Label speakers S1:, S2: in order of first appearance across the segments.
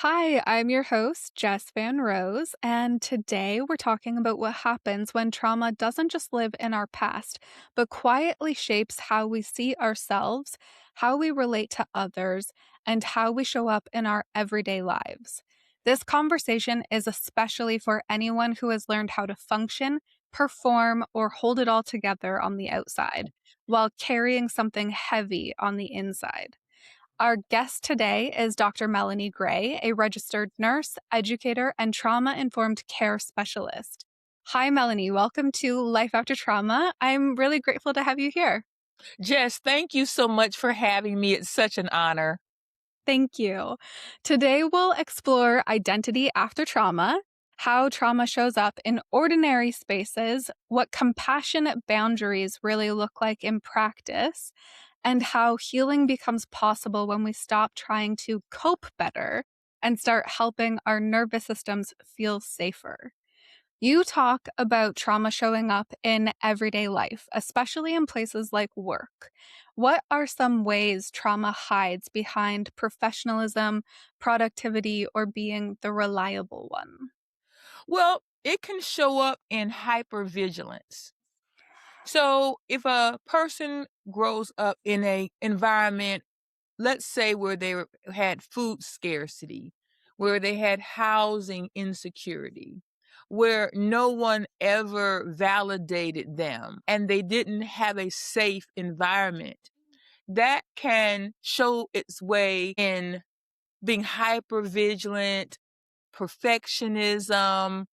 S1: Hi, I'm your host, Jess Vanrose, and today we're talking about what happens when trauma doesn't just live in our past, but quietly shapes how we see ourselves, how we relate to others, and how we show up in our everyday lives. This conversation is especially for anyone who has learned how to function, perform, or hold it all together on the outside while carrying something heavy on the inside. Our guest today is Dr. Melanie Gray, a registered nurse, educator, and trauma informed care specialist. Hi, Melanie. Welcome to Life After Trauma. I'm really grateful to have you here.
S2: Jess, thank you so much for having me. It's such an honor.
S1: Thank you. Today, we'll explore identity after trauma, how trauma shows up in ordinary spaces, what compassionate boundaries really look like in practice, and how healing becomes possible when we stop trying to cope better and start helping our nervous systems feel safer. You talk about trauma showing up in everyday life, especially in places like work. What are some ways trauma hides behind professionalism, productivity, or being the reliable one?
S2: Well, it can show up in hypervigilance. So if a person grows up in a environment, let's say where had food scarcity, where they had housing insecurity, where no one ever validated them and they didn't have a safe environment, that can show its way in being hyper vigilant, perfectionism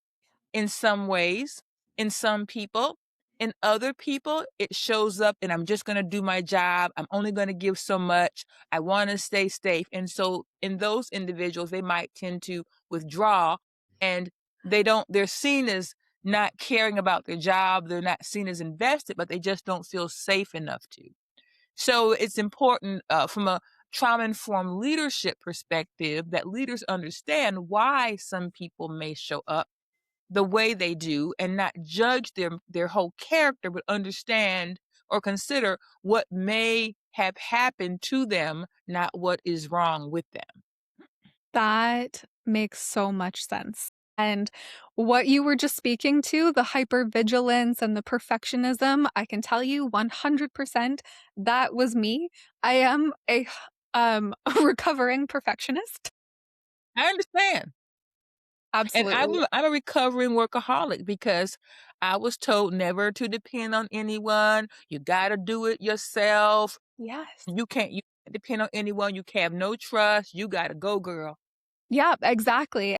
S2: in some ways, in some people. In other people, it shows up and I'm just going to do my job. I'm only going to give so much. I want to stay safe. And so in those individuals, they might tend to withdraw and they're seen as not caring about their job. They're not seen as invested, but they just don't feel safe enough to. So it's important from a trauma informed leadership perspective that leaders understand why some people may show up the way they do and not judge their whole character, but understand or consider what may have happened to them, not what is wrong with them.
S1: That makes so much sense. And what you were just speaking to, the hypervigilance and the perfectionism, I can tell you 100% that was me. I am a recovering perfectionist.
S2: I understand. And
S1: Absolutely.
S2: I'm a recovering workaholic because I was told never to depend on anyone. You got to do it yourself.
S1: Yes.
S2: You can't depend on anyone. You can have no trust. You got to go, girl.
S1: Yeah, exactly.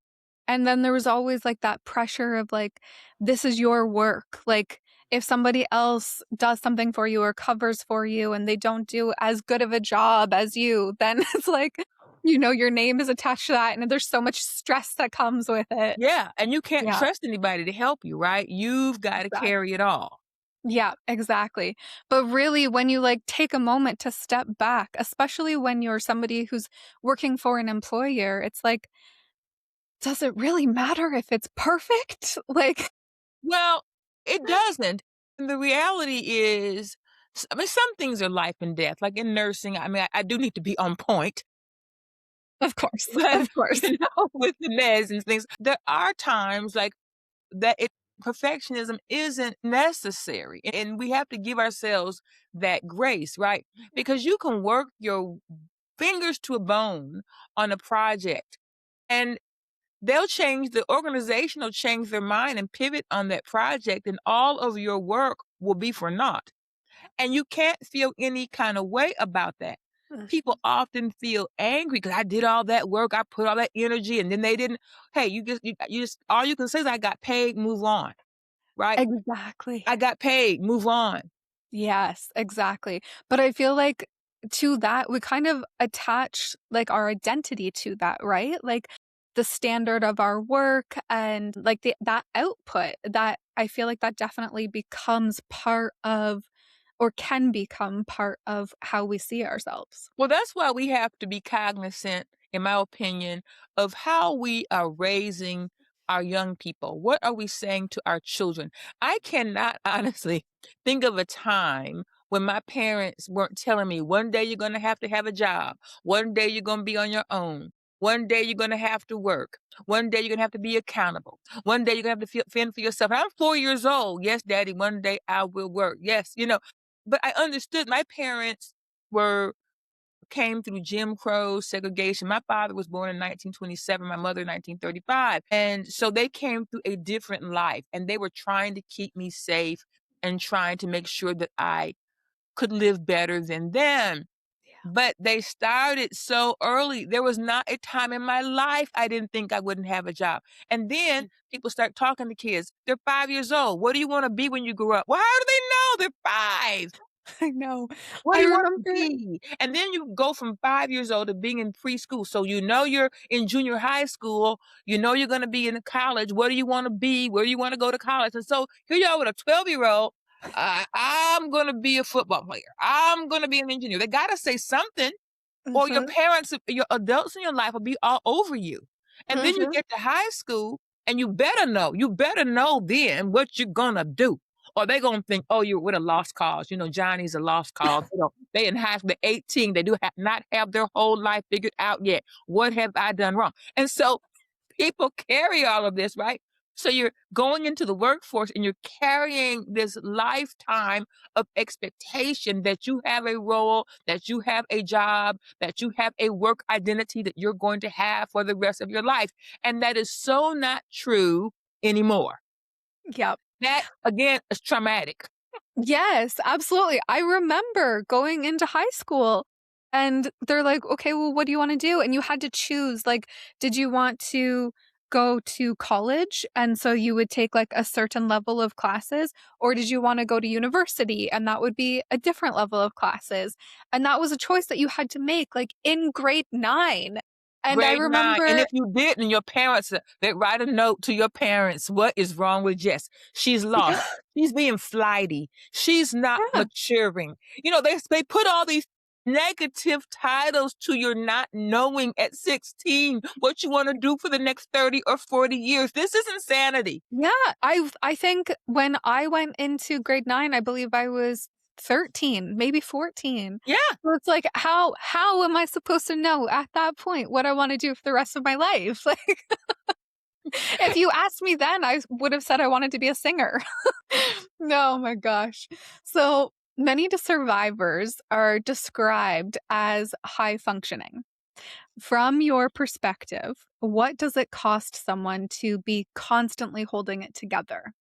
S1: And then there was always like that pressure of like, this is your work. Like, if somebody else does something for you or covers for you and they don't do as good of a job as you, then it's like, your name is attached to that. And there's so much stress that comes with it.
S2: Yeah. And you can't
S1: Yeah,
S2: trust anybody to help you, right? You've got to
S1: exactly.
S2: carry it all.
S1: Yeah, exactly. But really, when you like take a moment to step back, especially when you're somebody who's working for an employer, it's like, does it really matter if it's perfect? Like,
S2: Well, it doesn't. And the reality is, I mean, some things are life and death. Like in nursing, I mean, I do need to be on point,
S1: of course,
S2: but
S1: of course.
S2: with the meds and things, there are times like that perfectionism isn't necessary. And we have to give ourselves that grace, right? Because you can work your fingers to a bone on a project and the organization will change their mind and pivot on that project, and all of your work will be for naught. And you can't feel any kind of way about that. People often feel angry because I did all that work, I put all that energy, and then they didn't. Hey, you just all you can say is I got paid, move on, right?
S1: Exactly.
S2: I got paid, move on.
S1: Yes, exactly. But I feel like to that, we kind of attach like our identity to that, right? Like the standard of our work and like that output that I feel like that definitely becomes part of or can become part of how we see ourselves.
S2: Well, that's why we have to be cognizant, in my opinion, of how we are raising our young people. What are we saying to our children? I cannot honestly think of a time when my parents weren't telling me one day you're going to have a job, one day you're going to be on your own. One day you're gonna have to work. One day you're gonna have to be accountable. One day you're gonna have to fend for yourself. And I'm 4 years old. Yes, daddy, one day I will work. Yes, but I understood my parents were came through Jim Crow segregation. My father was born in 1927, my mother in 1935. And so they came through a different life and they were trying to keep me safe and trying to make sure that I could live better than them. But they started so early. There was not a time in my life I didn't think I wouldn't have a job. And then people start talking to kids. They're 5 years old. What do you want to be when you grow up? Well, how do they know? They're five.
S1: I know.
S2: What
S1: I
S2: do you want to
S1: remember.
S2: be? And then you go from 5 years old to being in preschool. So you know you're in junior high school. You know you're going to be in college. What do you want to be? Where do you want to go to college? And so here you are with a 12-year-old. I'm going to be a football player. I'm going to be an engineer. They got to say something or your
S1: Mhm,
S2: parents, your adults in your life will be all over you. And then you
S1: mhm,
S2: get to high school and you better know then what you're gonna do. Or they're gonna think, oh, you're with a lost cause. Johnny's a lost cause. They in high school, they're 18, they do not have their whole life figured out yet. What have I done wrong? And so people carry all of this, right? So you're going into the workforce and you're carrying this lifetime of expectation that you have a role, that you have a job, that you have a work identity that you're going to have for the rest of your life. And that is so not true anymore.
S1: yep.
S2: That again is traumatic.
S1: Yes, absolutely. I remember going into high school and they're like, "Okay, well, what do you wanna do?" And you had to choose, like, did you want to go to college, and so you would take, like, a certain level of classes, or did you wanna go to university, and that would be a different level of classes, and that was a choice that you had to make, like, in grade 9, and I
S2: Grade 9, and
S1: remember.
S2: if you didn't, your parents, they write a note to your parents, "What is wrong with Jess? She's lost.
S1: Yeah,
S2: She's being flighty. She's not
S1: yeah.
S2: maturing." They put all these negative titles to your not knowing at 16 what you wanna do for the next 30 or 40 years. This is insanity.
S1: Yeah, I think when I went into grade 9, I believe I was 13, maybe 14.
S2: Yeah.
S1: So it's like, how am I supposed to know at that point what I wanna do for the rest of my life? Like, if you asked me then, I would have said I wanted to be a singer. No, my gosh. So, many to survivors are described as high functioning. From your perspective, what does it cost someone to be constantly holding it together?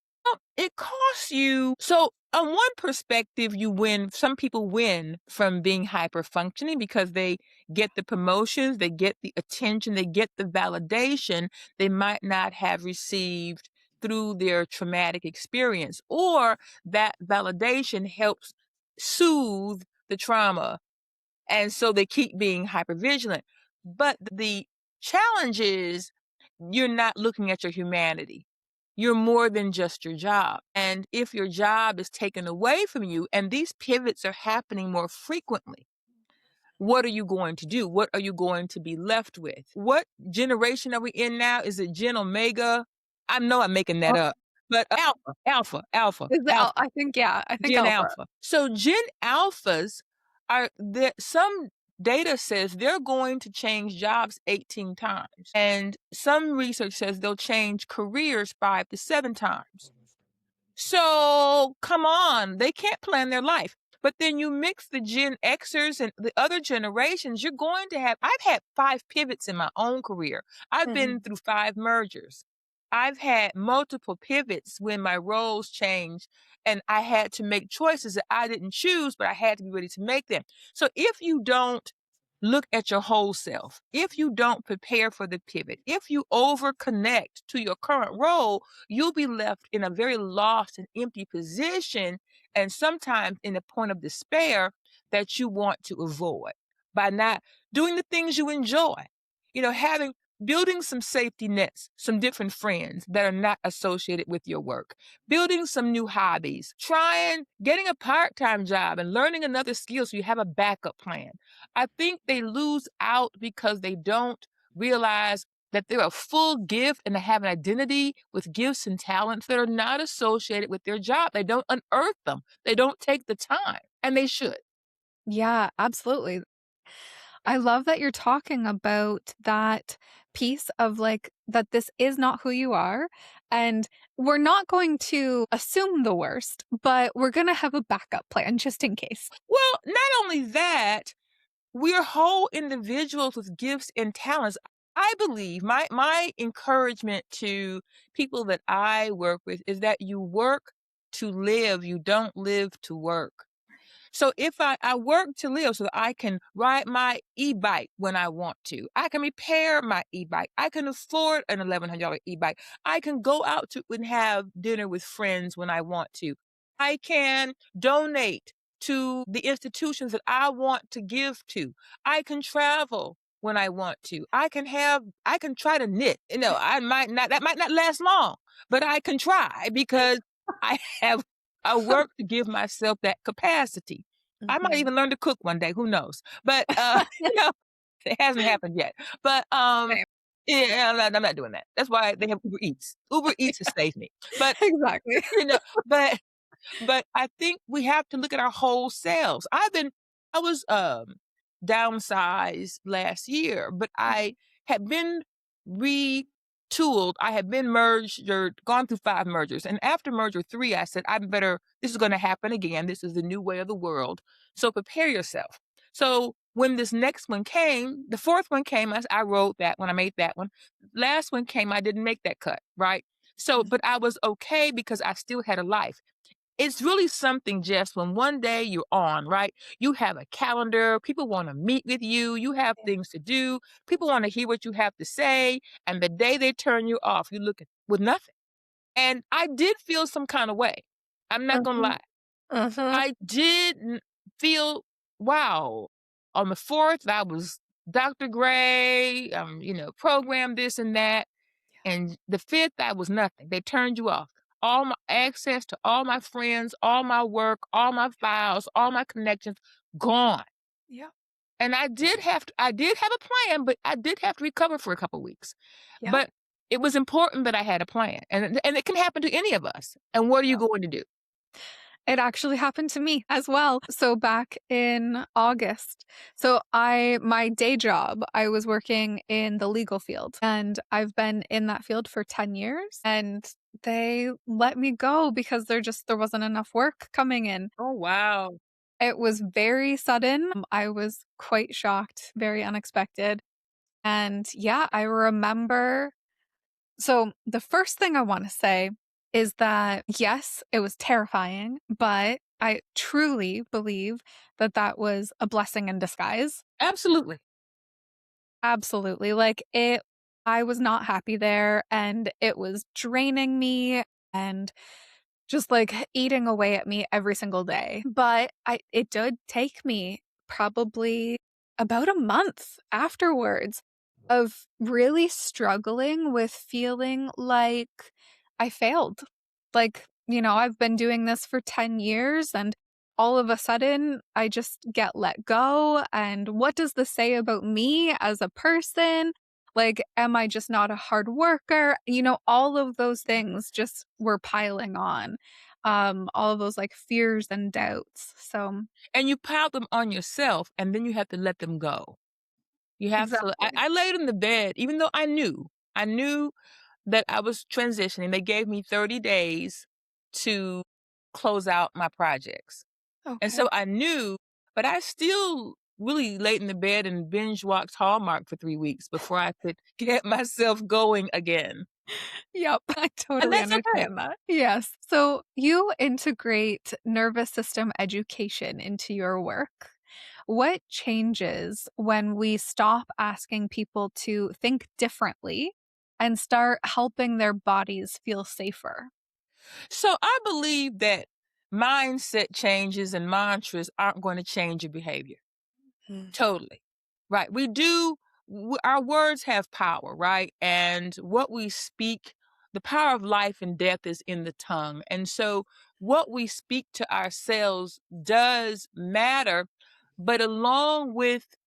S2: It costs you. So, on one perspective, you win. Some people win from being hyper functioning because they get the promotions, they get the attention, they get the validation they might not have received through their traumatic experience, or that validation helps soothe the trauma and so they keep being hyper vigilant. But the challenge is you're not looking at your humanity. You're more than just your job. And if your job is taken away from you and these pivots are happening more frequently, what are you going to do? What are you going to be left with? What generation are we in now? Is it Gen Omega? I know I'm making that
S1: Oh,
S2: up, but
S1: is it
S2: alpha.
S1: I think, yeah, I think
S2: Gen
S1: alpha.
S2: Alpha. So Gen Alphas are there. Some data says they're going to change jobs 18 times. And some research says they'll change careers 5 to 7 times. So come on, they can't plan their life. But then you mix the Gen Xers and the other generations, you're going to have. I've had 5 pivots in my own career. I've been
S1: Mhm.
S2: through 5 mergers. I've had multiple pivots when my roles changed and I had to make choices that I didn't choose, but I had to be ready to make them. So if you don't look at your whole self, if you don't prepare for the pivot, if you over connect to your current role, you'll be left in a very lost and empty position, and sometimes in a point of despair that you want to avoid by not doing the things you enjoy. Having building some safety nets, some different friends that are not associated with your work, building some new hobbies, trying getting a part-time job and learning another skill so you have a backup plan. I think they lose out because they don't realize that they're a full gift and they have an identity with gifts and talents that are not associated with their job. They don't unearth them. They don't take the time, and they should.
S1: Yeah, absolutely. I love that you're talking about that piece of like that this is not who you are. And we're not going to assume the worst, but we're going to have a backup plan just in case.
S2: Well, not only that, we're whole individuals with gifts and talents. I believe my encouragement to people that I work with is that you work to live, you don't live to work. So if I work to live so that I can ride my e-bike when I want to, I can repair my e-bike, I can afford an $1,100 e-bike, I can go out to and have dinner with friends when I want to. I can donate to the institutions that I want to give to. I can travel when I want to. I can try to knit. I might not that might not last long, but I can try because I have I work to give myself that capacity. I might
S1: Mhm.
S2: even learn to cook one day, who knows? But, you know, it hasn't happened yet. But,
S1: Same.
S2: yeah, I'm not doing that. That's why they have Uber Eats. Uber Eats has saved me. But,
S1: Exactly.
S2: you know, but I think we have to look at our whole selves. I was, downsized last year, but I had been retooled. I had been merged or gone through 5 mergers, and after merger 3, I said, this is gonna happen again. This is the new way of the world, so prepare yourself." So, when this next one came, the 4th one came, I wrote that when I made that one. Last one came, I didn't make that cut, right? So, but I was okay because I still had a life. It's really something, Jess, when one day you're on, right? You have a calendar, people wanna meet with you, you have things to do, people wanna hear what you have to say, and the day they turn you off, you look at with nothing. And I did feel some kinda way. I'm not gonna
S1: Mhm.
S2: lie.
S1: Mhm.
S2: I did feel, wow. On the 4th, I was Dr. Gray, program this and that. And the 5th, that was nothing. They turned you off. All my access to all my friends, all my work, all my files, all my connections, gone.
S1: Yeah.
S2: And I did have a plan, but I did have to recover for a couple weeks.
S1: Yeah.
S2: But it was important that I had a plan. And it can happen to any of us. And what are you going to do?
S1: It actually happened to me as well. So back in August, my day job, I was working in the legal field and I've been in that field for 10 years and they let me go because there wasn't enough work coming in.
S2: Oh, wow.
S1: It was very sudden. I was quite shocked, very unexpected. And yeah, I remember the first thing I wanna say is that, yes, it was terrifying, but I truly believe that that was a blessing in disguise.
S2: Absolutely.
S1: Absolutely, like, I was not happy there, and it was draining me and just, like, eating away at me every single day, but I it did take me probably about a month afterwards of really struggling with feeling like I failed. Like, I've been doing this for 10 years and all of a sudden I just get let go. And what does this say about me as a person? Like, am I just not a hard worker? All of those things just were piling on. All of those like fears and doubts. So,
S2: And you pile them on yourself, and then you have to let them go. You have to
S1: exactly.
S2: I laid in the bed, even though I knew that I was transitioning. They gave me 30 days to close out my projects. And
S1: Okay.
S2: so I knew, but I still really laid in the bed and binge watched Hallmark for 3 weeks before I could get myself going again.
S1: Yep, I
S2: And
S1: totally
S2: that's okay.
S1: understand that. Yes. So you integrate nervous system education into your work. What changes when we stop asking people to think differently and start helping their bodies feel safer?
S2: So I believe that mindset changes and mantras aren't going to change your behavior.
S1: Mm.
S2: Totally. Right. Our words have power, right? And what we speak, the power of life and death is in the tongue. And so what we speak to ourselves does matter. But along with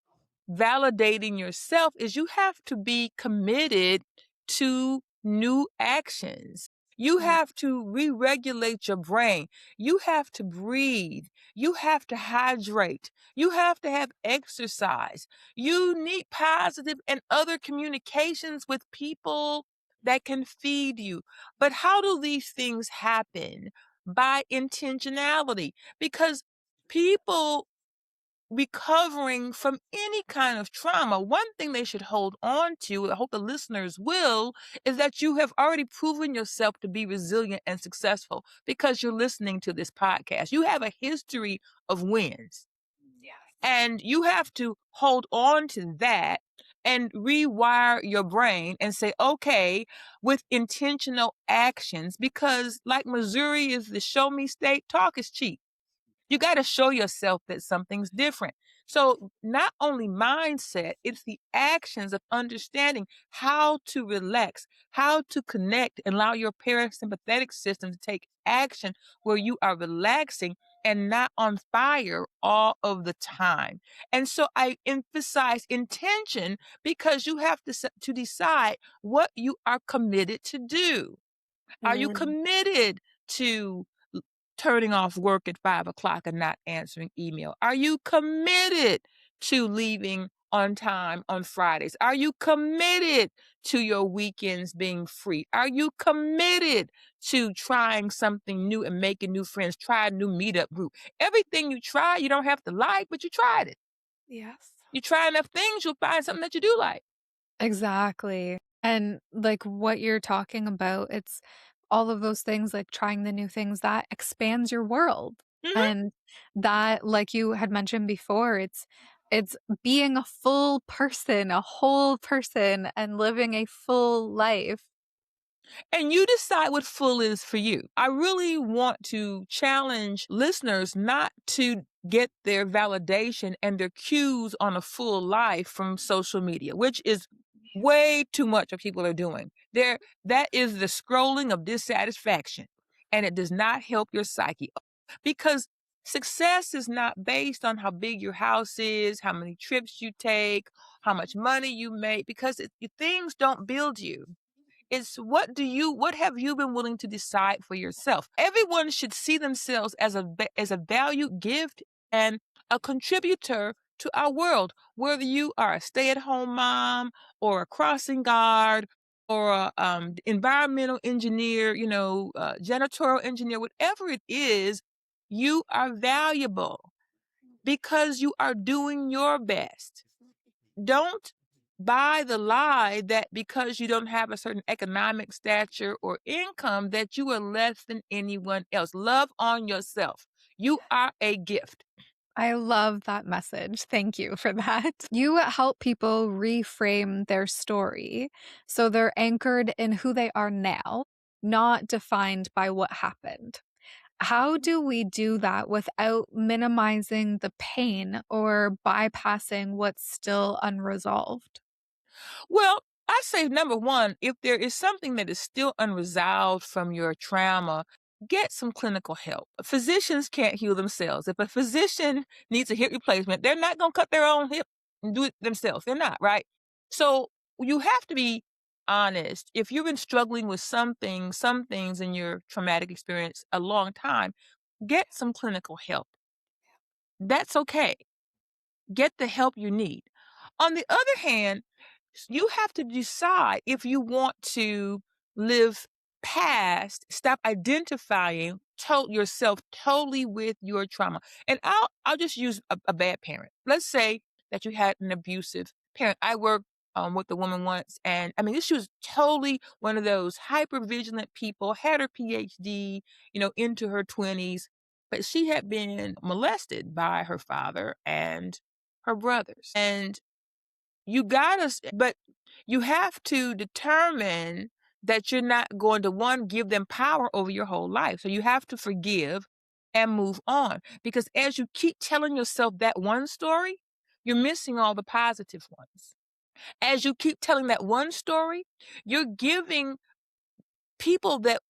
S2: validating yourself is you have to be committed to new actions. You
S1: Mm.
S2: have to re-regulate your brain. You have to breathe. You have to hydrate. You have to have exercise. You need positive and other communications with people that can feed you. But how do these things happen? By intentionality. Because people recovering from any kind of trauma, one thing they should hold on to, I hope the listeners will, is that you have already proven yourself to be resilient and successful because you're listening to this podcast. You have a history of wins,
S1: Yes.
S2: and you have to hold on to that and rewire your brain and say, okay, with intentional actions, because like Missouri is the show me state, talk is cheap. You got to show yourself that something's different. So, not only mindset, it's the actions of understanding how to relax, how to connect, and allow your parasympathetic system to take action where you are relaxing and not on fire all of the time. And so I emphasize intention because you have to decide what you are committed to do. Are you
S1: Mm.
S2: committed to l turning off work at 5 o'clock and not answering email? Are you committed to leaving on time on Fridays? Are you committed to your weekends being free? Are you committed to trying something new and making new friends? Try a new meetup group. Everything you try, you don't have to like, but you tried it.
S1: Yes.
S2: You try enough things, you'll find something that you do like.
S1: Exactly. And like what you're talking about, it's all of those things like trying the new things that expands your world.
S2: Mhm.
S1: And that, like you had mentioned before, it's being a full person, a whole person and living a full life.
S2: And you decide what full is for you. I really want to challenge listeners not to get their validation and their cues on a full life from social media, which is way too much what people are doing. That is the scrolling of dissatisfaction, and it does not help your psyche because success is not based on how big your house is, how many trips you take, how much money you make, because things don't build you. It's what have you been willing to decide for yourself? Everyone should see themselves as as a valued gift and a contributor to our world, whether you are a stay-at-home mom or a crossing guard or a environmental engineer, janitorial engineer, whatever it is, you are valuable because you are doing your best. Don't buy the lie that because you don't have a certain economic stature or income that you are less than anyone else. Love on yourself. You are a gift.
S1: I love that message. Thank you for that. You help people reframe their story so they're anchored in who they are now, not defined by what happened. How do we do that without minimizing the pain or bypassing what's still unresolved?
S2: Well, I say number one, if there is something that is still unresolved from your trauma, get some clinical help. Physicians can't heal themselves. If a physician needs a hip replacement, they're not going to cut their own hip and do it themselves. They're not, right? So you have to be honest. If you've been struggling with some things in your traumatic experience a long time, get some clinical help. That's okay. Get the help you need. On the other hand, you have to decide if you want to live past, stop identifying yourself totally with your trauma. And I'll just use a bad parent. Let's say that you had an abusive parent. I worked with a woman once, and I mean, she was totally one of those hyper vigilant people. Had her PhD, into her 20s, but she had been molested by her father and her brothers. And but you have to determine that you're not going to, one, give them power over your whole life. So you have to forgive and move on. Because as you keep telling yourself that one story, you're missing all the positive ones. As you keep telling that one story, you're giving people that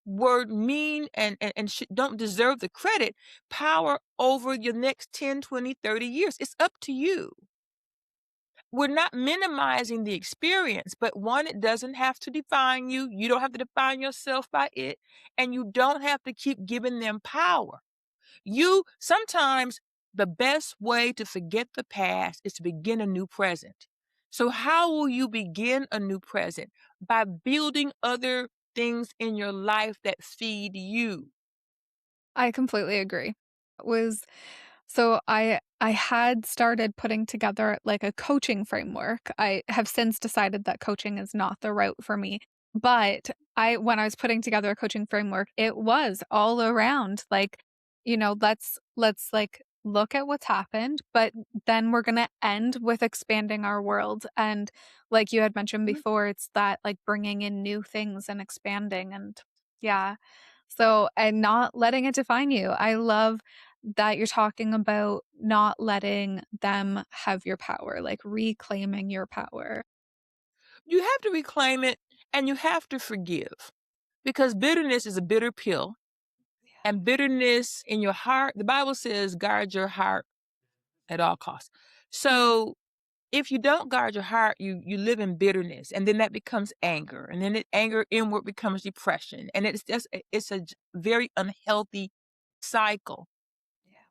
S2: were mean and don't deserve the credit power over your next 10, 20, 30 years. It's up to you. we're not minimizing the experience, but one, it doesn't have to define you. You don't have to define yourself by it, and you don't have to keep giving them power. You sometimes the best way to forget the past is to begin a new present. So how will you begin a new present? By building other things in your life that feed you.
S1: I completely agree. Was I had started putting together, like, a coaching framework. I have since decided that coaching is not the route for me, but I when I was putting together a coaching framework, it was all around, like, like, look at what's happened, but then we're gonna end with expanding our world, and like you had mentioned
S2: Mhm.
S1: before, it's that, like, bringing in new things and expanding and yeah. So and not letting it define you. I love that you're talking about not letting them have your power, like reclaiming your power.
S2: You have to reclaim it and you have to forgive because bitterness is a bitter pill and bitterness in your heart, the Bible says guard your heart at all costs.
S1: Mm,
S2: So if you don't guard your heart, you live in bitterness, and then that becomes anger, and then anger inward becomes depression, and it's a very unhealthy cycle.
S1: yeah.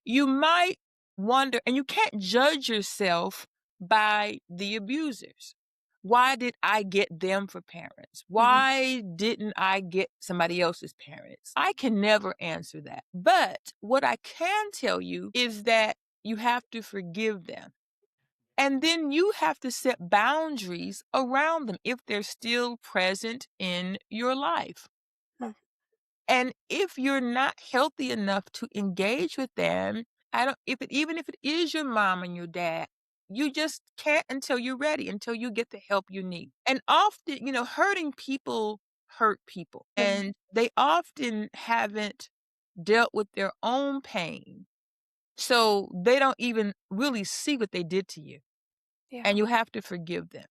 S2: You might wonder, and you can't judge yourself by the abusers. Why did I get them for parents?
S1: Mhm.
S2: Why didn't I get somebody else's parents? I can never answer that. But what I can tell you is that you have to forgive them. And then you have to set boundaries around them if they're still present in your life.
S1: Mm,
S2: And if you're not healthy enough to engage with them, I don't if it even if it is your mom and your dad, you just can't until you're ready, until you get the help you need. And often, hurting people hurt people. And they often haven't dealt with their own pain. So they don't even really see what they did to you.
S1: yeah.
S2: And you have to forgive them.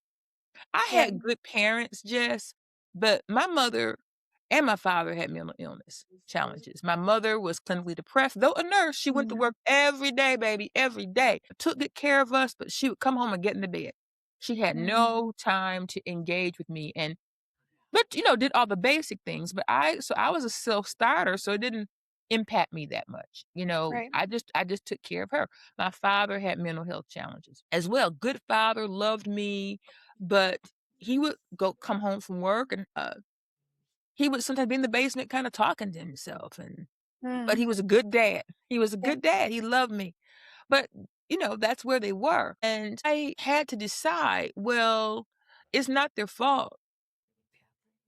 S2: I
S1: Yeah.
S2: had good parents, Jess, but my mother and my father had mental illness challenges. My mother was clinically depressed. Though a nurse, she went to
S1: Mhm.
S2: work every day, baby, every day. Took good care of us, but she would come home and get in the bed. She had
S1: Mm,
S2: no time to engage with me and but, did all the basic things, but I was a self-starter, so it didn't impact me that much,
S1: right.
S2: I just took care of her. My father had mental health challenges as well. Good father, loved me, but he would come home from work and, he would sometimes be in the basement kinda talking to himself but
S1: Mm,
S2: he was a good dad. He was a
S1: yeah.
S2: good dad, he loved me. But, that's where they were, and I had to decide, well, it's not their fault.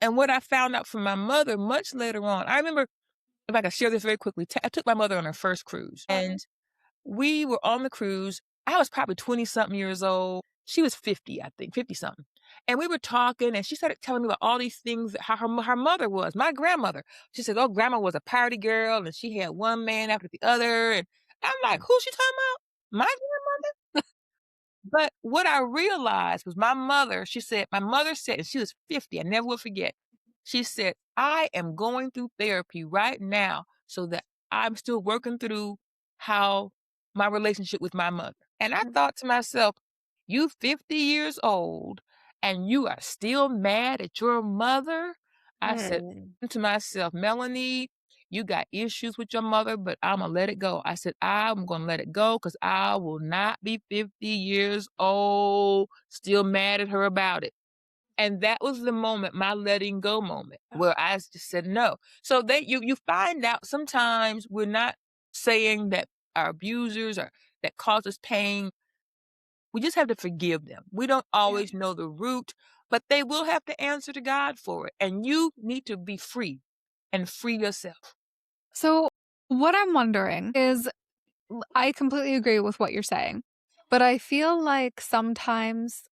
S2: And what I found out from my mother much later on, I remember, if I could share this very quickly, I took my mother on her first cruise, and we were on the cruise. I was probably 20 something years old. She was 50, I think, 50 something. And we were talking, and she started telling me about all these things, how her mother was, my grandmother. She said, oh, grandma was a party girl, and she had one man after the other. And I'm like, who's she talking about? My grandmother? But what I realized was my mother said, and she was 50, I never will forget. She said, I am going through therapy right now so that I'm still working through how my relationship with my mother. And I
S1: Mm,
S2: thought to myself, you 50 years old and you are still mad at your mother? I said
S1: mm,
S2: to myself, Melanie, you got issues with your mother, but Imma let it go. I said, I'm gonna let it go because I will not be 50 years old, still mad at her about it. And that was the moment, my letting go moment, where I just said no. So you find out sometimes we're not saying that our abusers or that cause us pain. We just have to forgive them. We don't
S1: yeah.
S2: always know the root, but they will have to answer to God for it. And you need to be free and free yourself.
S1: So what I'm wondering is I completely agree with what you're saying, but I feel like sometimes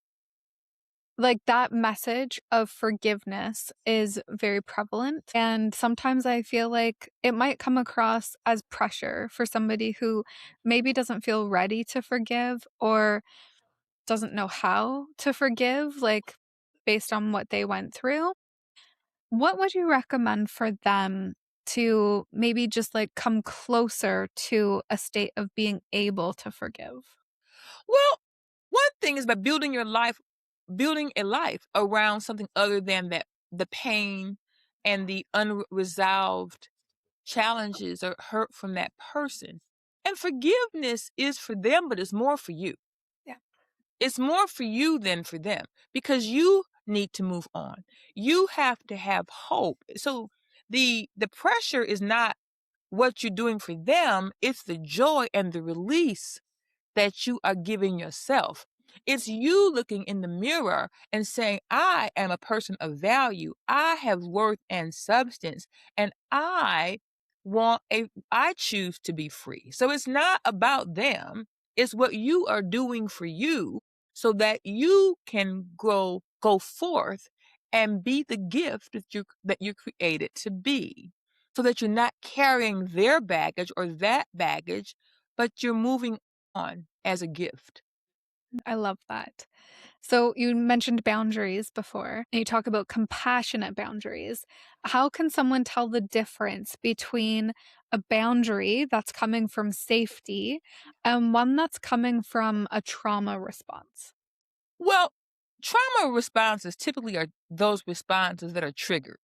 S1: like that message of forgiveness is very prevalent. And sometimes I feel like it might come across as pressure for somebody who maybe doesn't feel ready to forgive or doesn't know how to forgive, like based on what they went through. What would you recommend for them to maybe just like come closer to a state of being able to forgive?
S2: Well, one thing is by building a life around something other than that the pain and the unresolved challenges or hurt from that person. And forgiveness is for them, but it's more for you.
S1: Yeah.
S2: It's more for you than for them because you need to move on. You have to have hope. So the pressure is not what you're doing for them, it's the joy and the release that you are giving yourself. It's you looking in the mirror and saying, I am a person of value. I have worth and substance, and I choose to be free. So it's not about them. It's what you are doing for you so that you can go forth and be the gift that you're created to be. So that you're not carrying their baggage or that baggage, but you're moving on as a gift.
S1: I love that. So you mentioned boundaries before, and you talk about compassionate boundaries. How can someone tell the difference between a boundary that's coming from safety and one that's coming from a trauma response?
S2: Well, trauma responses typically are those responses that are triggered.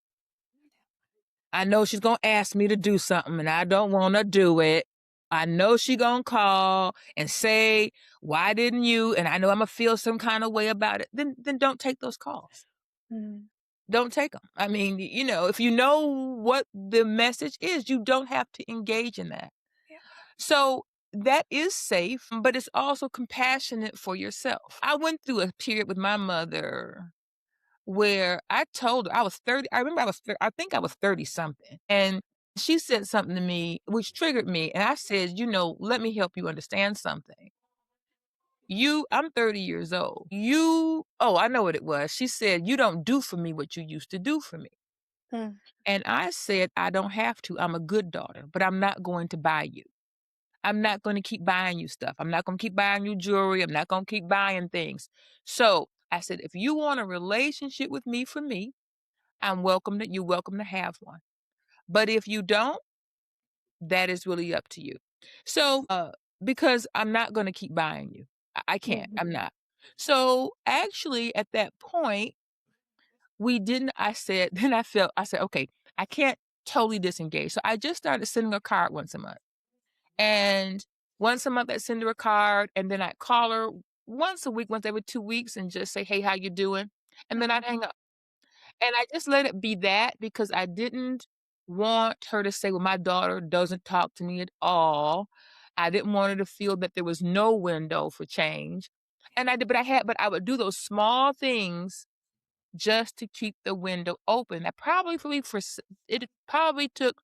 S2: I know she's going to ask me to do something and I don't want to do it. I know she going to call and say, "Why didn't you?" And I know I'm going to feel some kind of way about it. Then don't take those calls.
S1: Mm,
S2: Don't take them. I mean, if you know what the message is, you don't have to engage in that.
S1: yeah.
S2: So that is safe, but it's also compassionate for yourself. I went through a period with my mother where I told her I was 30. I remember I think I was 30 something. And she said something to me which triggered me. And I said, let me help you understand something. I'm 30 years old. I know what it was. She said, "You don't do for me what you used to do for me."
S1: Mm,
S2: And I said, "I don't have to. I'm a good daughter, but I'm not going to buy you. I'm not going to keep buying you stuff. I'm not going to keep buying you jewelry. I'm not going to keep buying things." So I said, "If you want a relationship with me for me, you're welcome to have one. But if you don't, that is really up to you." So, because I'm not going to keep buying you. I can't.
S1: mhm,
S2: I'm not. So actually at that point, we didn't, I said, I said, okay, I can't totally disengage. So I just started sending a card once a month. And once a month, I send her a card, and then I call her once a week, once every 2 weeks, and just say, "Hey, how you doing?" And then
S1: mhm.
S2: I'd hang up. And I just let it be that because I didn't want her to say, "Well, my daughter doesn't talk to me at all." I didn't want her to feel that there was no window for change. And I did, but I would do those small things just to keep the window open. That probably it probably took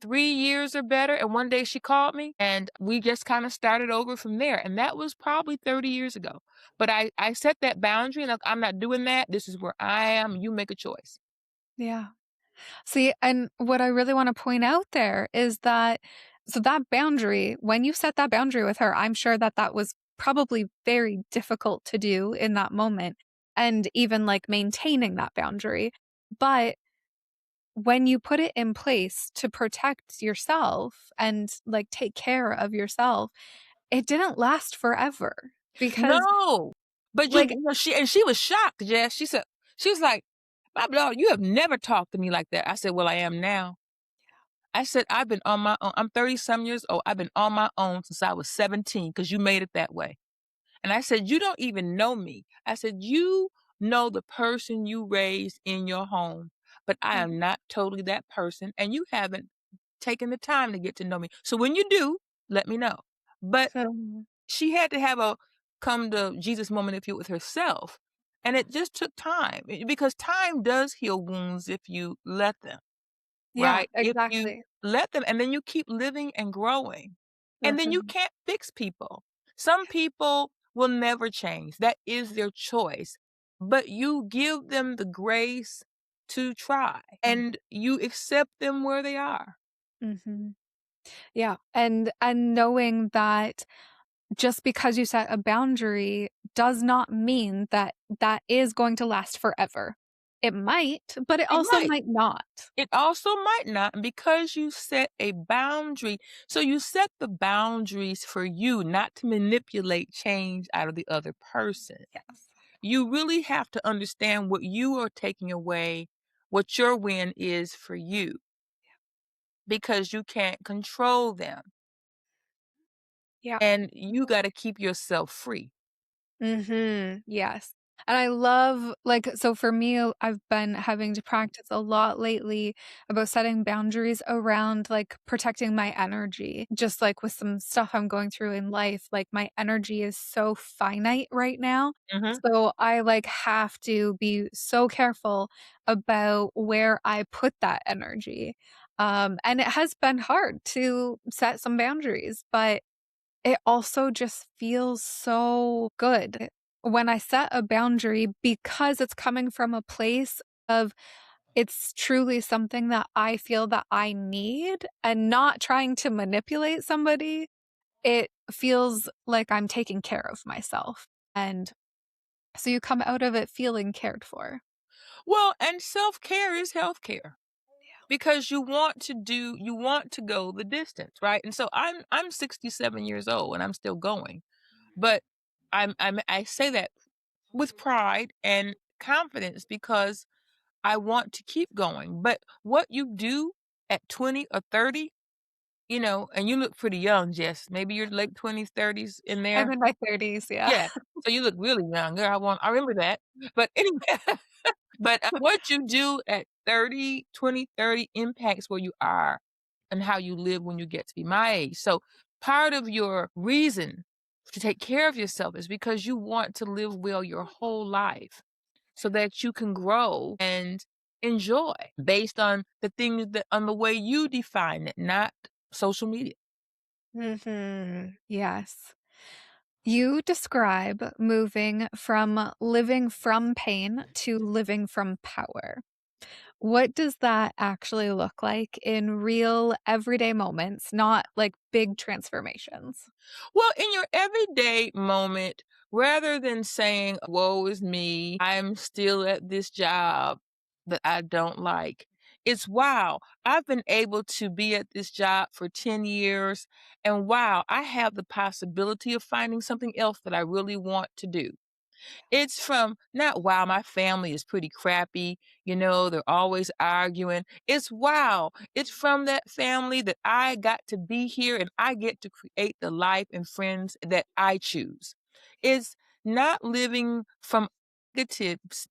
S2: 3 years or better, and one day she called me, and we just kinda started over from there, and that was probably 30 years ago. But I set that boundary, and I'm not doing that. This is where I am. You make a choice.
S1: Yeah. See, and what I really want to point out there is that so that boundary, when you set that boundary with her, I'm sure that that was probably very difficult to do in that moment and even like maintaining that boundary. But when you put it in place to protect yourself and like take care of yourself, it didn't last forever because
S2: No. But
S1: like
S2: she was shocked, Jess. She was like, "My daughter, you have never talked to me like that." I said, "Well, I am now." I said, "I've been on my own. I'm 30 some years old. I've been on my own since I was 17 because you made it that way." And I said, "You don't even know me." I said, "You know the person you raised in your home, but I am not totally that person, and you haven't taken the time to get to know me. So when you do, let me know." But
S1: so
S2: she had to have a come to Jesus moment, if you with herself. And it just took time because time does heal wounds if you let them.
S1: yeah,
S2: Right? If you
S1: exactly.
S2: let them and then you keep living and growing. And then you
S1: Mhm,
S2: can't fix people. Some people will never change. That is their choice. But you give them the grace to try and you accept them where they are.
S1: mhm. Yeah, and knowing that just because you set a boundary does not mean that that is going to last forever. It might, but it
S2: It
S1: also
S2: might.
S1: might not.
S2: It also might not, and because you set a boundary, so you set the boundaries for you, not to manipulate change out of the other person.
S1: Yes.
S2: You really have to understand what you are taking away, what your win is for you, because you can't control them,
S1: Yeah.
S2: and you gotta keep yourself free.
S1: Mhm. Yes. And I love like, so for me, I've been having to practice a lot lately about setting boundaries around, like, protecting my energy. Just, like, with some stuff I'm going through in life, like, my energy is so finite right now.
S2: Mhm.
S1: So I, like, have to be so careful about where I put that energy. And it has been hard to set some boundaries, but it also just feels so good when I set a boundary because it's coming from a place of it's truly something that I feel that I need and not trying to manipulate somebody. It feels like I'm taking care of myself, and so you come out of it feeling cared for.
S2: Well, and self-care is healthcare because you want to go the distance, right? And so I'm 67 years old and I'm still going. But I say that with pride and confidence because I want to keep going. But what you do at 20 or 30, and you look pretty young, Jess. Maybe you're late 20s, 30s in
S1: I'm
S2: there.
S1: in my 30s, yeah.
S2: Yeah. So you look really young. Girl, I remember that. But anyway, but what you do at 30, 20, 30 impacts where you are and how you live when you get to be my age. So part of your reason to take care of yourself is because you want to live well your whole life so that you can grow and enjoy based on the things that on the way you define it, not social media.
S1: Mhm. Yes. You describe moving from living from pain to living from power. What does that actually look like in real everyday moments, not like big transformations?
S2: Well, in your everyday moment, rather than saying, woe is me, I'm still at this job that I don't like, it's wow, I've been able to be at this job for 10 years. And wow, I have the possibility of finding something else that I really want to do. It's from not, "Wow, my family is pretty crappy, they're always arguing." It's, "Wow, it's from that family that I got to be here and I get to create the life and friends that I choose." It's not living from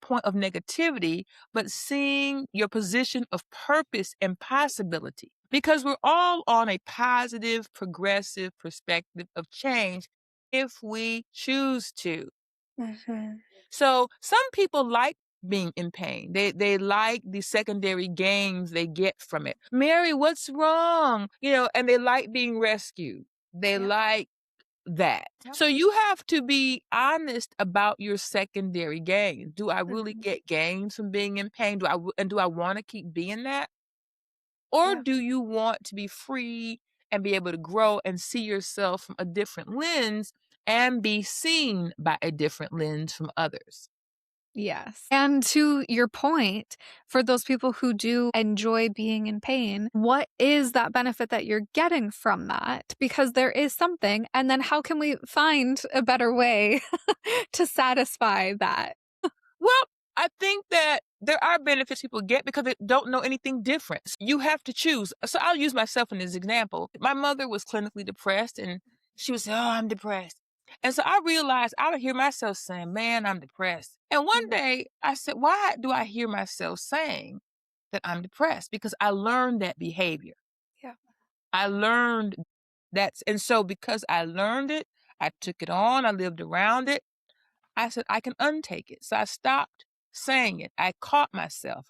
S2: point of negativity, but seeing your position of purpose and possibility. Because we're all on a positive, progressive perspective of change if we choose to.
S1: Mhm.
S2: So some people like being in pain. They like the secondary gains they get from it. Mary, what's wrong? And they like being rescued. They
S1: Yeah.
S2: like that.
S1: Yep.
S2: So you have to be honest about your secondary gains. Do I really
S1: Mhm.
S2: get gains from being in pain? Do I want to keep being that? Or
S1: Yeah.
S2: do you want to be free and be able to grow and see yourself from a different lens and be seen by a different lens from others?
S1: Yes. And to your point, for those people who do enjoy being in pain, what is that benefit that you're getting from that? Because there is something. And then how can we find a better way to satisfy that?
S2: Well, I think that there are benefits people get because they don't know anything different. You have to choose. So I'll use myself in this example. My mother was clinically depressed and she would say, "Oh, I'm depressed." And so I realized I would hear myself saying, "Man, I'm depressed." And one
S1: Mm.
S2: day I said, "Why do I hear myself saying that I'm depressed?" Because I learned that behavior.
S1: Yeah.
S2: I learned and so because I learned it, I took it on, I lived around it. I said, I can untake it. So I stopped saying it. I caught myself.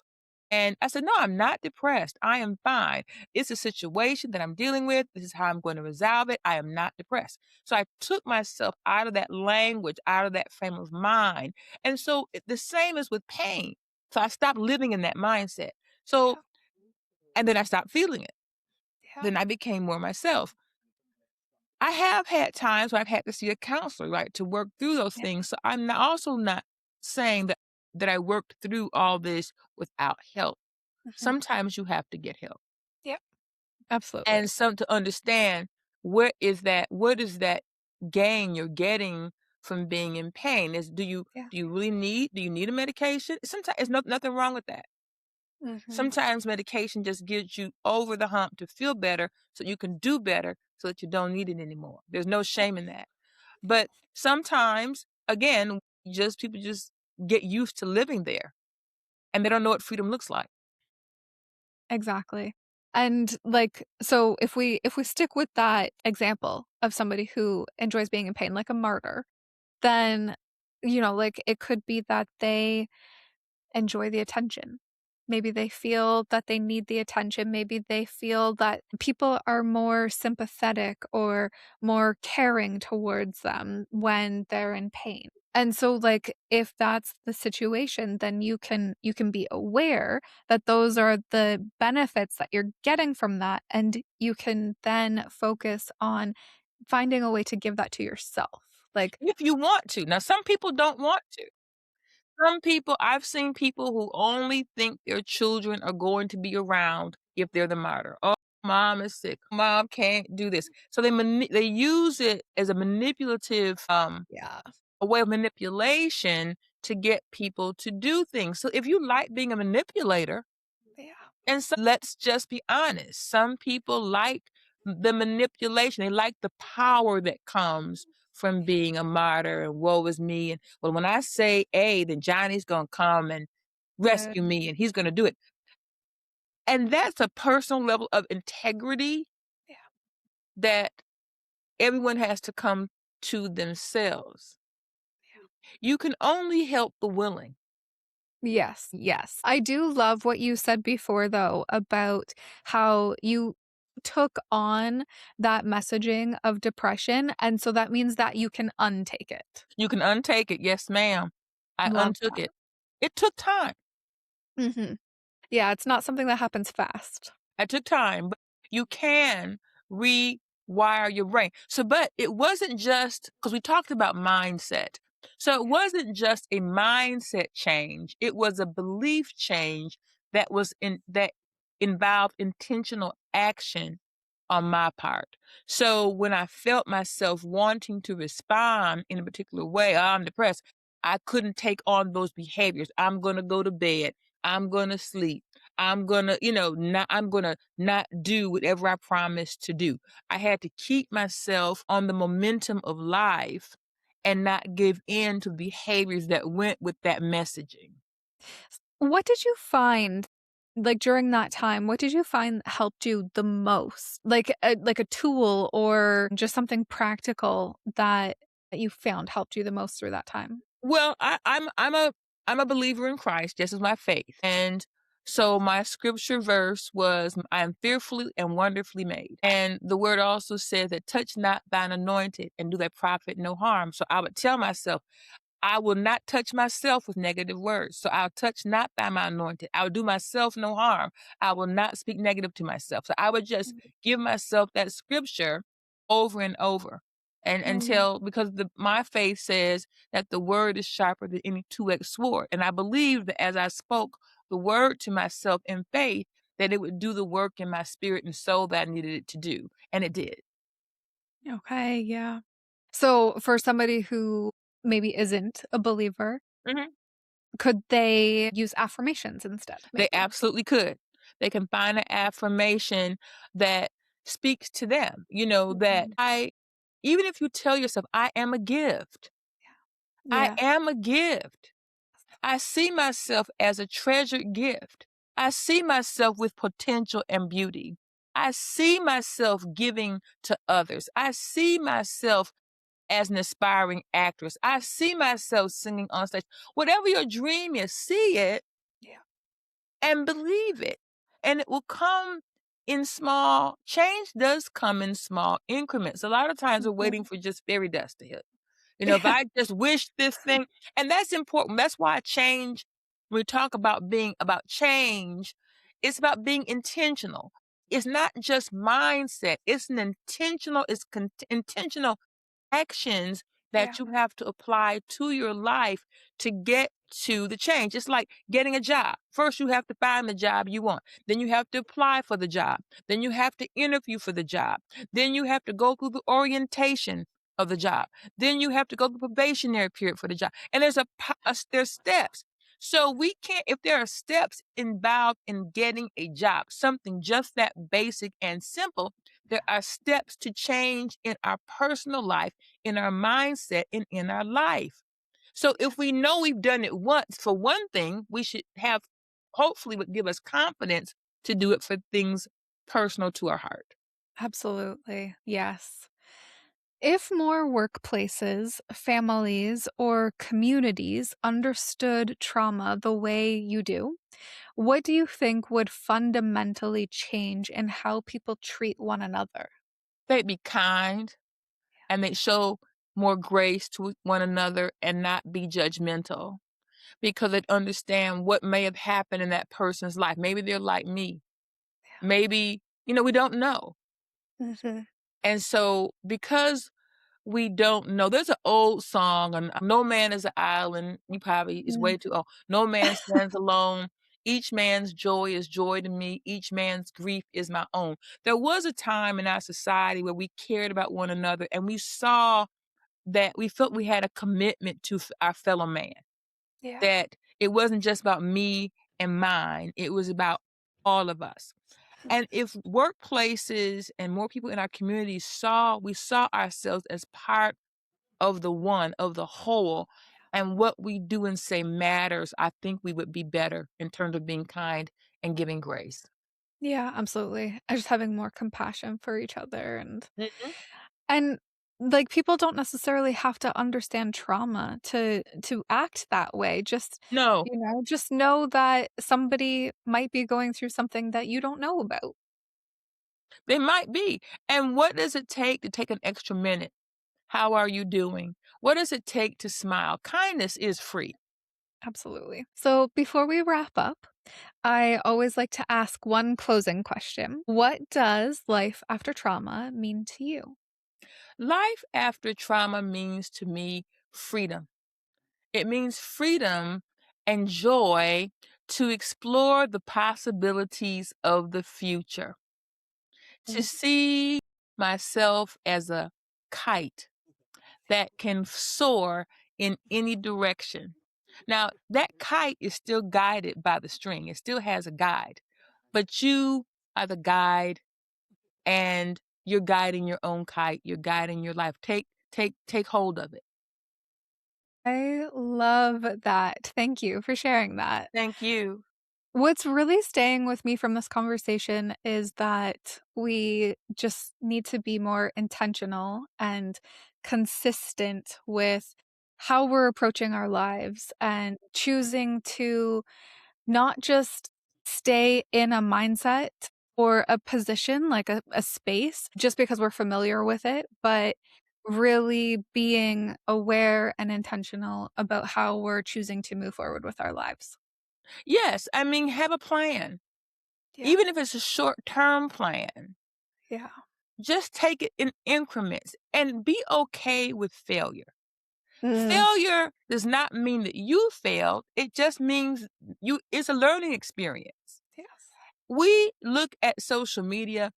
S2: And I said, no, I'm not depressed. I am fine. It's a situation that I'm dealing with. This is how I'm going to resolve it. I am not depressed. So I took myself out of that language, out of that frame of mind. And so the same as with pain. So I stopped living in that mindset. So,
S1: Yeah.
S2: and then I stopped feeling it.
S1: Yeah.
S2: Then I became more myself. I have had times where I've had to see a counselor, right, to work through those
S1: Yeah.
S2: things. So I'm also not saying that that I worked through all this without help.
S1: Mhm.
S2: Sometimes you have to get help.
S1: Yep, absolutely.
S2: And some to understand what is that gain you're getting from being in pain is
S1: Yeah.
S2: do you need a medication? Sometimes it's nothing wrong with that.
S1: Mhm.
S2: Sometimes medication just gets you over the hump to feel better so you can do better so that you don't need it anymore. There's no
S1: Yep,
S2: shame in that.
S1: yep,
S2: But sometimes, again, just people just get used to living there and they don't know what freedom looks like.
S1: exactly. And, like, so if we stick with that example of somebody who enjoys being in pain, like a martyr, then, like, it could be that they enjoy the attention. Maybe they feel that they need the attention. Maybe they feel that people are more sympathetic or more caring towards them when they're in pain. And so, like, if that's the situation, then you can be aware that those are the benefits that you're getting from that, and you can then focus on finding a way to give that to yourself. Like,
S2: If you want to. Now, some people don't want to. Some people I've seen people who only think their children are going to be around if they're the martyr. "Oh, mom is sick. Mom can't do this." So they use it as a manipulative,
S1: yeah,
S2: a way of manipulation to get people to do things. So if you like being a manipulator,
S1: yeah,
S2: and so let's just be honest, some people like the manipulation. They like the power that comes from being a martyr and woe is me. And well, when I say A, then Johnny's gonna come and rescue
S1: good,
S2: me and he's gonna do it. And that's a personal level of integrity
S1: yeah.
S2: that everyone has to come to themselves. You can only help the willing.
S1: Yes, yes. I do love what you said before, though, about how you took on that messaging of depression, and so that means that you can untake it.
S2: You can untake it. Yes, ma'am. I
S1: Love
S2: untook
S1: that.
S2: it. It took time.
S1: Mhm. Yeah, it's not something that happens fast.
S2: I took time, but you can rewire your brain. So, but it wasn't just because we talked about mindset. So it wasn't just a mindset change. It was a belief change that involved intentional action on my part. So when I felt myself wanting to respond in a particular way, "Oh, I'm depressed," I couldn't take on those behaviors. I'm going to go to bed. I'm going to sleep. I'm gonna not do whatever I promised to do. I had to keep myself on the momentum of life and not give in to behaviors that went with that messaging.
S1: What did you find, like, during that time, what did you find helped you the most? Like a tool or just something practical that you found helped you the most through that time?
S2: Well, I'm a believer in Christ, just as my faith. And so my scripture verse was, "I am fearfully and wonderfully made." And the word also says that touch not thine anointed and do thy prophet no harm. So I would tell myself, I will not touch myself with negative words. So I'll touch not by my anointed. I'll do myself no harm. I will not speak negative to myself. So I would just
S1: Mhm.
S2: give myself that scripture over and over. And
S1: Mm,
S2: until because my faith says that the word is sharper than any two-edged sword. And I believe that as I spoke the word to myself in faith, that it would do the work in my spirit and soul that I needed it to do. And it did.
S1: okay, yeah. So, for somebody who maybe isn't a believer,
S2: Mhm.
S1: could they use affirmations instead,
S2: They
S1: maybe?
S2: absolutely could. They can find an affirmation that speaks to them, that
S1: Mhm.
S2: even if you tell yourself, "I am a gift. I
S1: Yeah.
S2: am a gift. I see myself as a treasured gift. I see myself with potential and beauty. I see myself giving to others. I see myself as an aspiring actress. I see myself singing on stage." Whatever your dream is, see it
S1: Yeah.
S2: and believe it. And it will come in small change does come in small increments. A lot of times we're waiting
S1: Mhm.
S2: for just fairy dust to hit. If
S1: Yeah.
S2: I just wish this thing, and that's important. That's why change, when we talk about being about change, it's about being intentional. It's not just mindset. It's an intentional actions
S1: Yeah.
S2: that you have to apply to your life to get to the change. It's like getting a job. First, you have to find the job you want. Then you have to apply for the job. Then you have to interview for the job. Then you have to go through the orientation of the job. Then you have to go through the probationary period for the job. And there's steps. So we can't, if there are steps involved in getting a job, something just that basic and simple, there are steps to change in our personal life, in our mindset, and in our life. So if we know we've done it once for one thing, we should have, hopefully would give us confidence to do it for things personal to our heart.
S1: Absolutely. Yes. If more workplaces, families, or communities understood trauma the way you do, what do you think would fundamentally change in how people treat one another?
S2: They'd be kind and they'd show more grace to one another and not be judgmental because they'd understand what may have happened in that person's life. Maybe they're like me. Maybe, we don't know.
S1: Mhm.
S2: And so because we don't know. There's an old song, and "No man is an island." You probably is
S1: Mm.
S2: way too old. "No man stands alone. Each man's joy is joy to me. Each man's grief is my own." There was a time in our society where we cared about one another, and we saw that we felt we had a commitment to our fellow man,
S1: Yeah.
S2: that it wasn't just about me and mine, it was about all of us. And if workplaces and more people in our communities we saw ourselves as part of the one, of the whole, and what we do and say matters, I think we would be better in terms of being kind and giving grace.
S1: Yeah, absolutely. Just having more compassion for each other
S2: Mhm.
S1: and like people don't necessarily have to understand trauma to act that way. Just,
S2: No,
S1: just know that somebody might be going through something that you don't know about.
S2: they might be. And what does it take to take an extra minute? How are you doing? What does it take to smile? Kindness is free.
S1: Absolutely. So before we wrap up, I always like to ask one closing question. What does life after trauma mean to you?
S2: Life after trauma means to me freedom. It means freedom and joy to explore the possibilities of the future, to
S1: Mm.
S2: see myself as a kite that can soar in any direction. Now, that kite is still guided by the string, it still has a guide, but you are the guide and you're guiding your own kite, you're guiding your life. Take hold of it.
S1: I love that. Thank you for sharing that.
S2: Thank you.
S1: What's really staying with me from this conversation is that we just need to be more intentional and consistent with how we're approaching our lives and choosing to not just stay in a mindset or a position, like a space, just because we're familiar with it, but really being aware and intentional about how we're choosing to move forward with our lives.
S2: Yes, I mean, have a plan.
S1: Yeah.
S2: Even if it's a short-term plan,
S1: Yeah.
S2: just take it in increments and be okay with failure.
S1: Mm.
S2: Failure does not mean that you failed, it just means it's a learning experience.
S1: Yes.
S2: We look at social media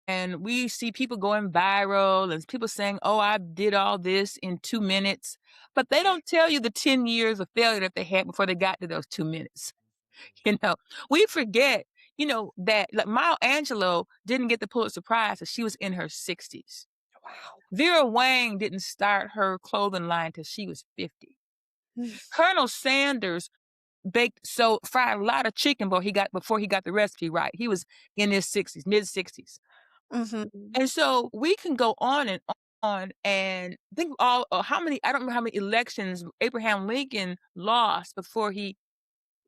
S2: and we see people going viral and people saying, "Oh, I did all this in 2 minutes," but they don't tell you the 10 years of failure that they had before they got to those 2 minutes. You know, we forget, that like Maya Angelou didn't get the Pulitzer Prize till she was in her 60s.
S1: Wow.
S2: Vera Wang didn't start her clothing line till she was 50.
S1: Mm.
S2: Colonel Sanders fried a lot of chicken before he got the recipe right. He was in his 60s, mid 60s.
S1: Mhm.
S2: And so we can go on and on and think how many, I don't know how many elections Abraham Lincoln lost before he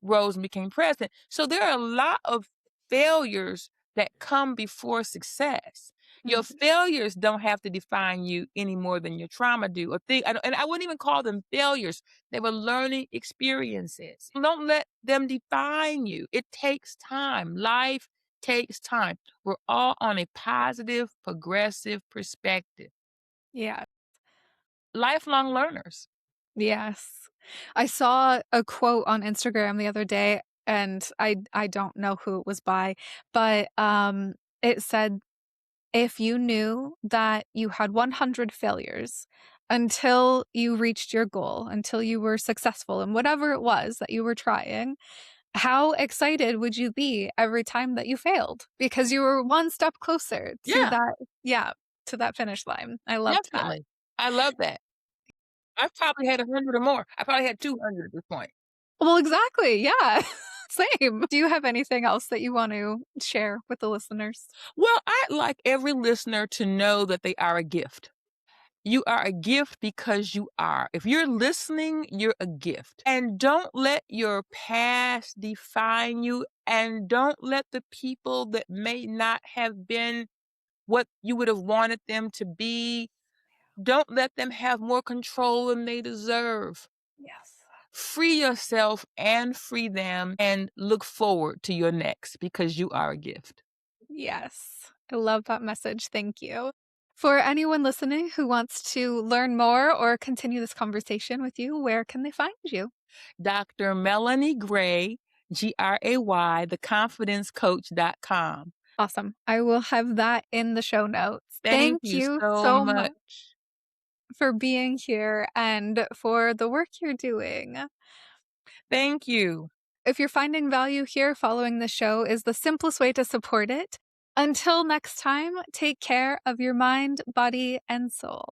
S2: rose and became president. So there are a lot of failures that come before success. Your
S1: Mhm.
S2: failures don't have to define you any more than your trauma do. And I wouldn't even call them failures. They were learning experiences. Don't let them define you. It takes time. Life takes time. We're all on a positive, progressive perspective.
S1: Yeah.
S2: Lifelong learners.
S1: Yes. I saw a quote on Instagram the other day, and I don't know who it was by, but, it said, "If you knew that you had 100 failures until you reached your goal, until you were successful in whatever it was that you were trying, how excited would you be every time that you failed? Because you were one step closer to
S2: Yeah,
S1: that." Yeah, to that finish line. I loved that.
S2: definitely. I love that. I've probably had 100 or more. I probably had 200 at this point.
S1: Well, exactly, yeah. Same. Do you have anything else that you want to share with the listeners?
S2: Well, I'd like every listener to know that they are a gift. You are a gift because you are. If you're listening, you're a gift. And don't let your past define you, and don't let the people that may not have been what you would have wanted them to be, don't let them have more control than they deserve.
S1: Yes.
S2: Free yourself and free them and look forward to your next because you are a gift.
S1: Yes. I love that message, thank you. For anyone listening who wants to learn more or continue this conversation with you, where can they find you?
S2: Dr. Melanie Gray, Gray, theconfidencecoach.com.
S1: Awesome. I will have that in the show notes.
S2: Thank
S1: Thank
S2: you
S1: you
S2: so
S1: so
S2: much.
S1: much for being here and for the work you're doing.
S2: Thank you.
S1: If you're finding value here, following the show is the simplest way to support it. Until next time, take care of your mind, body, and soul.